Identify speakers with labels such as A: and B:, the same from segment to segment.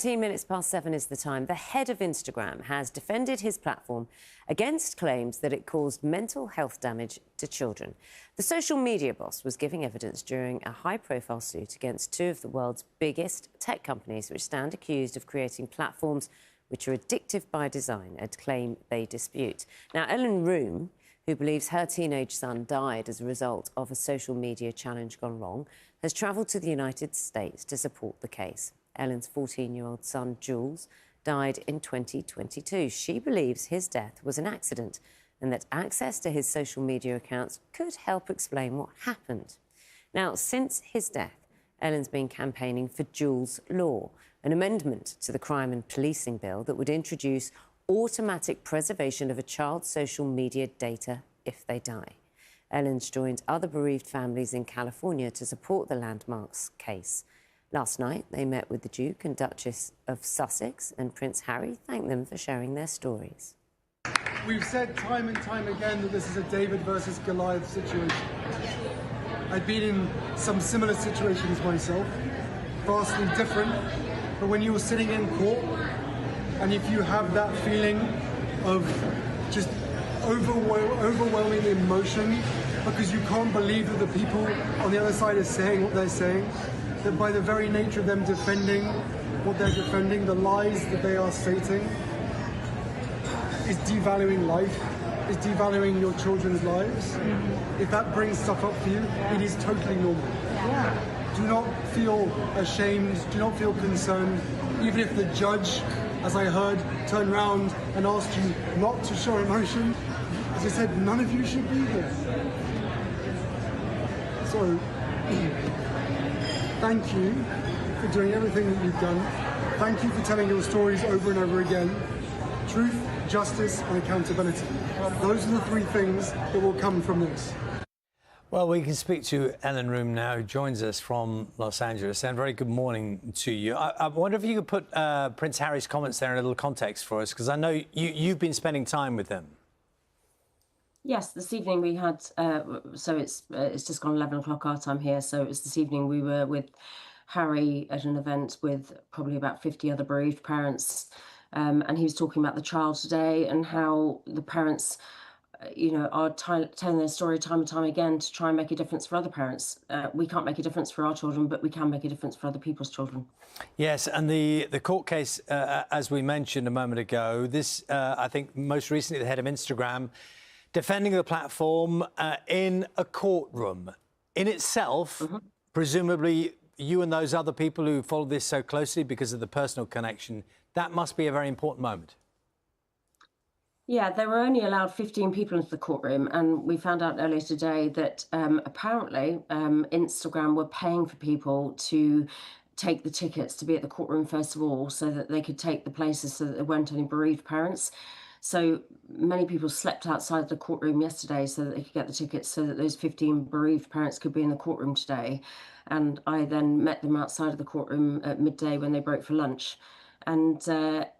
A: 10 minutes past 7 is the time. The head of Instagram has defended his platform against claims that it caused mental health damage to children. The social media boss was giving evidence during a high-profile suit against two of the world's biggest tech companies, which stand accused of creating platforms which are addictive by design, a claim they dispute. Now, Ellen Room, who believes her teenage son died as a result of a social media challenge gone wrong, has travelled to the United States to support the case. Ellen's 14-year-old son, Jules, died in 2022. She believes his death was an accident and that access to his social media accounts could help explain what happened. Now, since his death, Ellen's been campaigning for Jules Law, an amendment to the Crime and Policing Bill that would introduce automatic preservation of a child's social media data if they die. Ellen's joined other bereaved families in California to support the Landmarks case. Last night, they met with the Duke and Duchess of Sussex, and Prince Harry thanked them for sharing their stories.
B: We've said time and time again that this is a David versus Goliath situation. I've been in some similar situations myself, vastly different, but when you're sitting in court, and if you have that feeling of just overwhelming emotion because you can't believe that the people on the other side are saying what they're saying, that by the very nature of them defending what they're defending, the lies that they are stating, is devaluing life, is devaluing your children's lives. If that brings stuff up for you, it is totally normal. Do not feel ashamed, do not feel concerned, even if the judge, as I heard, turned around and asked you not to show emotion. As I said, none of you should be here. So, thank you for doing everything that you've done. Thank you for telling your stories over and over again. Truth, justice and accountability. Those are the three things that will come from this.
C: Well, we can speak to Ellen Room now, who joins us from Los Angeles. And very good morning to you. I wonder if you could put Prince Harry's comments there in a little context for us, because I know you've been spending time with him.
D: Yes, this evening we had, so it's just gone 11 o'clock our time here, so it was this evening we were with Harry at an event with probably about 50 other bereaved parents, and he was talking about the child today and how the parents, are telling their story time and time again to try and make a difference for other parents. We can't make a difference for our children, but we can make a difference for other people's children. Yes,
C: and the court case, as we mentioned a moment ago, this, I think most recently the head of Instagram, defending the platform in a courtroom. In itself, presumably you and those other people who followed this so closely because of the personal connection, that must be a very important moment.
D: Yeah, they were only allowed 15 people into the courtroom, and we found out earlier today that apparently Instagram were paying for people to take the tickets to be at the courtroom first of all, so that they could take the places so that there weren't any bereaved parents. So many people slept outside the courtroom yesterday so that they could get the tickets so that those 15 bereaved parents could be in the courtroom today. And I then met them outside of the courtroom at midday when they broke for lunch. And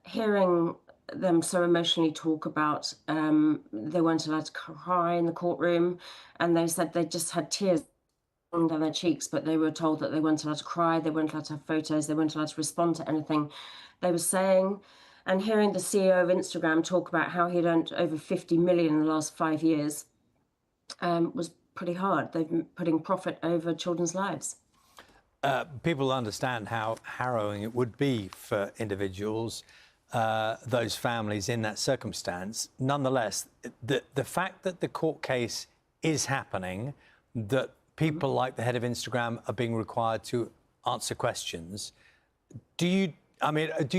D: hearing them so emotionally talk about they weren't allowed to cry in the courtroom, and they said they just had tears down their cheeks, but they were told that they weren't allowed to cry, they weren't allowed to have photos, they weren't allowed to respond to anything they were saying. And hearing the CEO of Instagram talk about how he'd earned over 50 million in the last 5 years was pretty hard. They've been putting profit over children's lives.
C: People understand how harrowing it would be for individuals, those families in that circumstance. Nonetheless, the fact that the court case is happening, that people like the head of Instagram are being required to answer questions, do you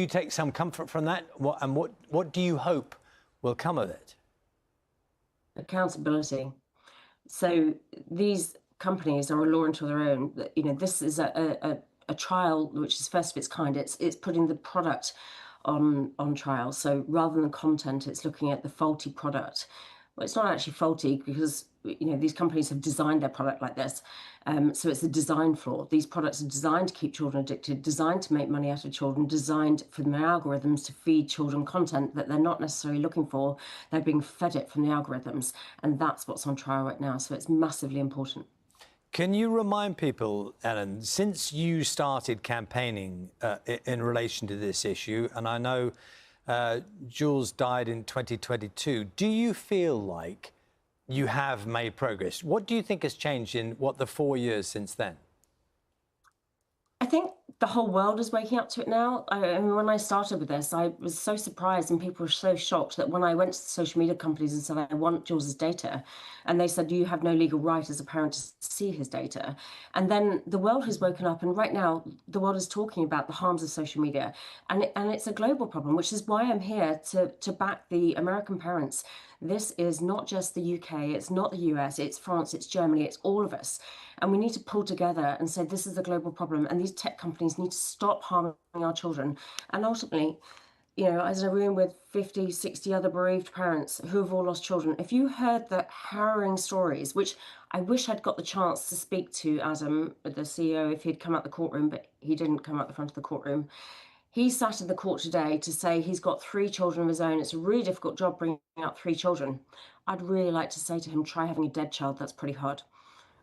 C: take some comfort from that? What do you hope will come of it?
D: Accountability. So these companies are a law unto their own. This is a trial which is first of its kind. It's putting the product on trial. So rather than the content, it's looking at the faulty product. Well, it's not actually faulty because these companies have designed their product like this. So it's a design flaw. These products are designed to keep children addicted, designed to make money out of children, designed for their algorithms to feed children content that they're not necessarily looking for. They're being fed it from the algorithms. And that's what's on trial right now. So it's massively important.
C: Can you remind people, Ellen, since you started campaigning in relation to this issue, and I know Jules died in 2022, do you feel like you have made progress? What do you think has changed in, the 4 years since then?
D: I think the whole world is waking up to it now. I mean, when I started with this, I was so surprised and people were so shocked that when I went to the social media companies and said, I want Jules's data, and they said, you have no legal right as a parent to see his data. And then the world has woken up, and right now the world is talking about the harms of social media. And it's a global problem, which is why I'm here to back the American parents. This is not just the UK, it's not the US, it's France, it's Germany, it's all of us. And we need to pull together and say this is a global problem, and these tech companies need to stop harming our children. And ultimately, you know, as in a room with 50, 60 other bereaved parents who have all lost children, if you heard the harrowing stories, which I wish I'd got the chance to speak to Adam, the CEO, if he'd come out the courtroom, but he didn't come out the front of the courtroom. He sat in the court today to say he's got 3 children of his own. It's a really difficult job bringing up 3 children. I'd really like to say to him, try having a dead child. That's pretty hard.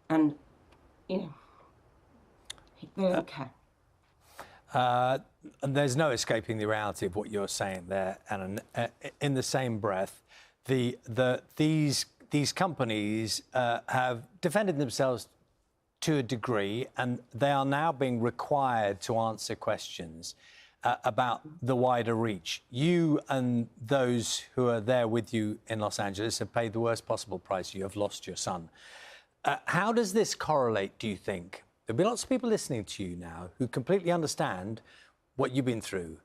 D: And, you know, they don't care.
C: And there's no escaping the reality of what you're saying there. And in the same breath, these companies have defended themselves to a degree, and they are now being required to answer questions about the wider reach. You and those who are there with you in Los Angeles have paid the worst possible price. You have lost your son. How does this correlate, do you think? There'll be lots of people listening to you now who completely understand what you've been through.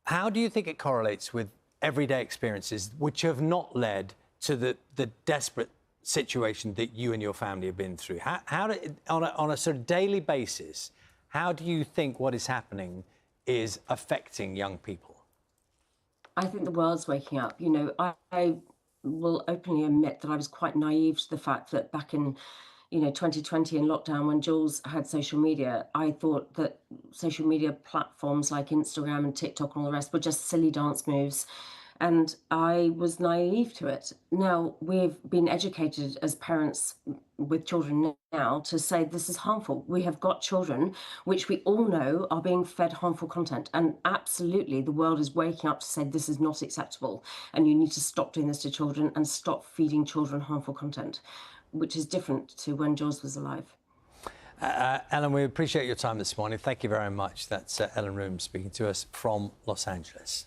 C: How do you think it correlates with everyday experiences which have not led to the desperate situation that you and your family have been through? On a sort of daily basis, how do you think what is happening is affecting young people?
D: I think the world's waking up. You know, I will openly admit that I was quite naive to the fact that back in, you know, 2020 in lockdown, when Jules had social media, I thought that social media platforms like Instagram and TikTok and all the rest were just silly dance moves. And I was naive to it. Now, we've been educated as parents with children now to say this is harmful. We have got children, which we all know are being fed harmful content. And absolutely, the world is waking up to say this is not acceptable. And you need to stop doing this to children and stop feeding children harmful content, which is different to when Jules was alive.
C: Ellen, we appreciate your time this morning. Thank you very much. That's Ellen Room speaking to us from Los Angeles.